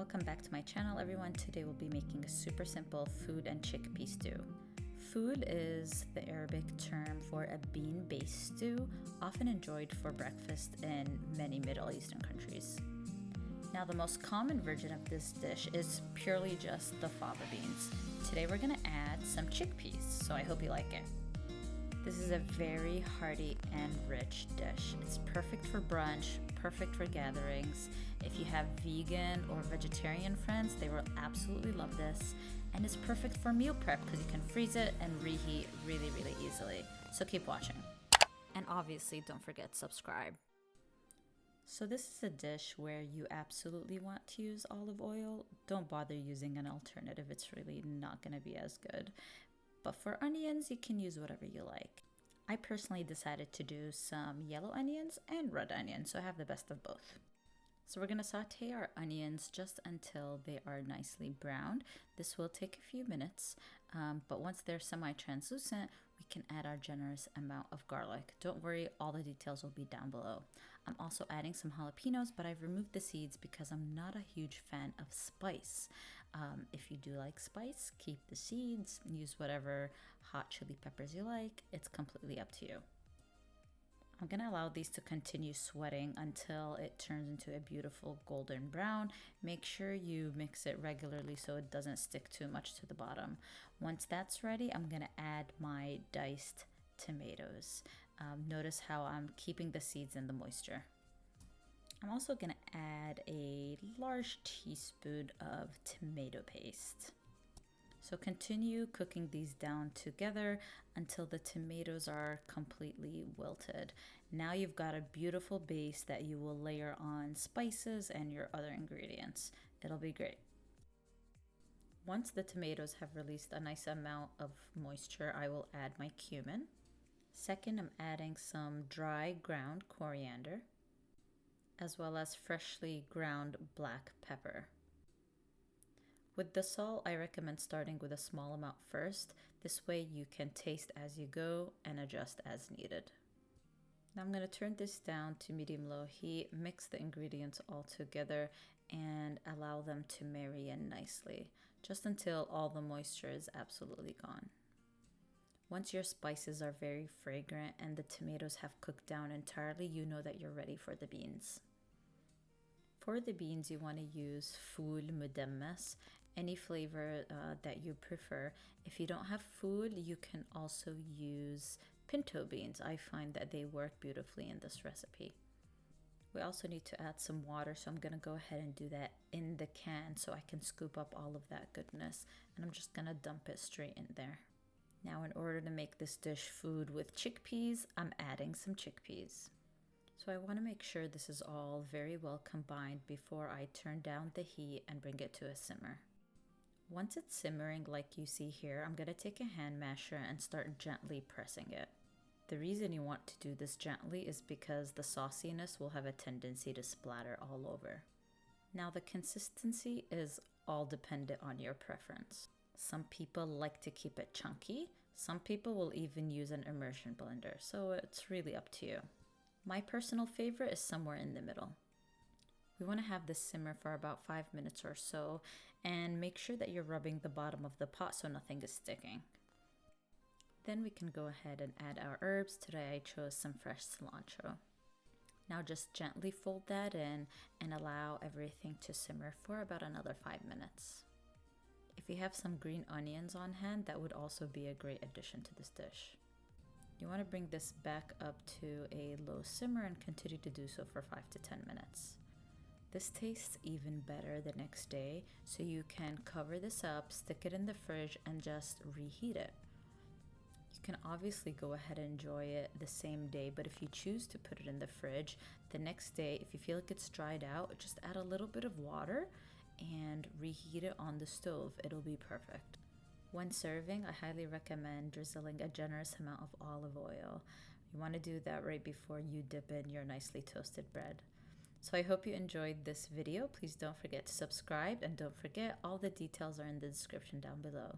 Welcome back to my channel, everyone. Today we'll be making a super simple food and chickpea stew. Food is the Arabic term for a bean-based stew, often enjoyed for breakfast in many Middle Eastern countries. Now, the most common version of this dish is purely just the fava beans. Today we're gonna add some chickpeas, so I hope you like it. This is a very hearty and rich dish. It's perfect for brunch, perfect for gatherings. If you have vegan or vegetarian friends, they will absolutely love this. And it's perfect for meal prep because you can freeze it and reheat really easily. So keep watching. And obviously don't forget to subscribe. So this is a dish where you absolutely want to use olive oil. Don't bother using an alternative. It's really not going to be as good. But for onions, you can use whatever you like. I personally decided to do some yellow onions and red onions, so I have the best of both. So we're going to saute our onions just until they are nicely browned. This will take a few minutes, but once they're semi-translucent, we can add our generous amount of garlic. Don't worry, all the details will be down below. I'm also adding some jalapenos, but I've removed the seeds because I'm not a huge fan of spice. If you do like spice, keep the seeds, use whatever hot chili peppers you like. It's completely up to you. I'm gonna allow these to continue sweating until it turns into a beautiful golden brown. Make sure you mix it regularly so it doesn't stick too much to the bottom. Once that's ready, I'm gonna add my diced tomatoes. Notice how I'm keeping the seeds and the moisture. I'm also gonna add a large teaspoon of tomato paste. So continue cooking these down together until the tomatoes are completely wilted. Now you've got a beautiful base that you will layer on spices and your other ingredients. It'll be great. Once the tomatoes have released a nice amount of moisture, I will add my cumin. Second, I'm adding some dry ground coriander, as well as freshly ground black pepper. With the salt, I recommend starting with a small amount first. This way you can taste as you go and adjust as needed. Now I'm going to turn this down to medium-low heat, mix the ingredients all together, and allow them to marry in nicely, just until all the moisture is absolutely gone. Once your spices are very fragrant and the tomatoes have cooked down entirely, you know that you're ready for the beans. For the beans, you want to use ful mudammas, any flavor that you prefer. If you don't have ful, you can also use pinto beans. I find that they work beautifully in this recipe. We also need to add some water, so I'm going to go ahead and do that in the can so I can scoop up all of that goodness. And I'm just going to dump it straight in there. Now, in order to make this dish food with chickpeas, I'm adding some chickpeas. So I want to make sure this is all very well combined before I turn down the heat and bring it to a simmer. Once it's simmering like you see here, I'm going to take a hand masher and start gently pressing it. The reason you want to do this gently is because the sauciness will have a tendency to splatter all over. Now, the consistency is all dependent on your preference. Some people like to keep it chunky. Some people will even use an immersion blender, so it's really up to you. My personal favorite is somewhere in the middle. We want to have this simmer for about 5 minutes or so, and make sure that you're rubbing the bottom of the pot so nothing is sticking. Then we can go ahead and add our herbs. Today I chose some fresh cilantro. Now just gently fold that in and allow everything to simmer for about another 5 minutes. If you have some green onions on hand, that would also be a great addition to this dish. You want to bring this back up to a low simmer and continue to do so for 5 to 10 minutes. This tastes even better the next day, so you can cover this up, stick it in the fridge, and just reheat it. You can obviously go ahead and enjoy it the same day, but if you choose to put it in the fridge, the next day, if you feel like it's dried out, just add a little bit of water and reheat it on the stove. It'll be perfect. When serving, I highly recommend drizzling a generous amount of olive oil. You want to do that right before you dip in your nicely toasted bread. So I hope you enjoyed this video. Please don't forget to subscribe, and don't forget all the details are in the description down below.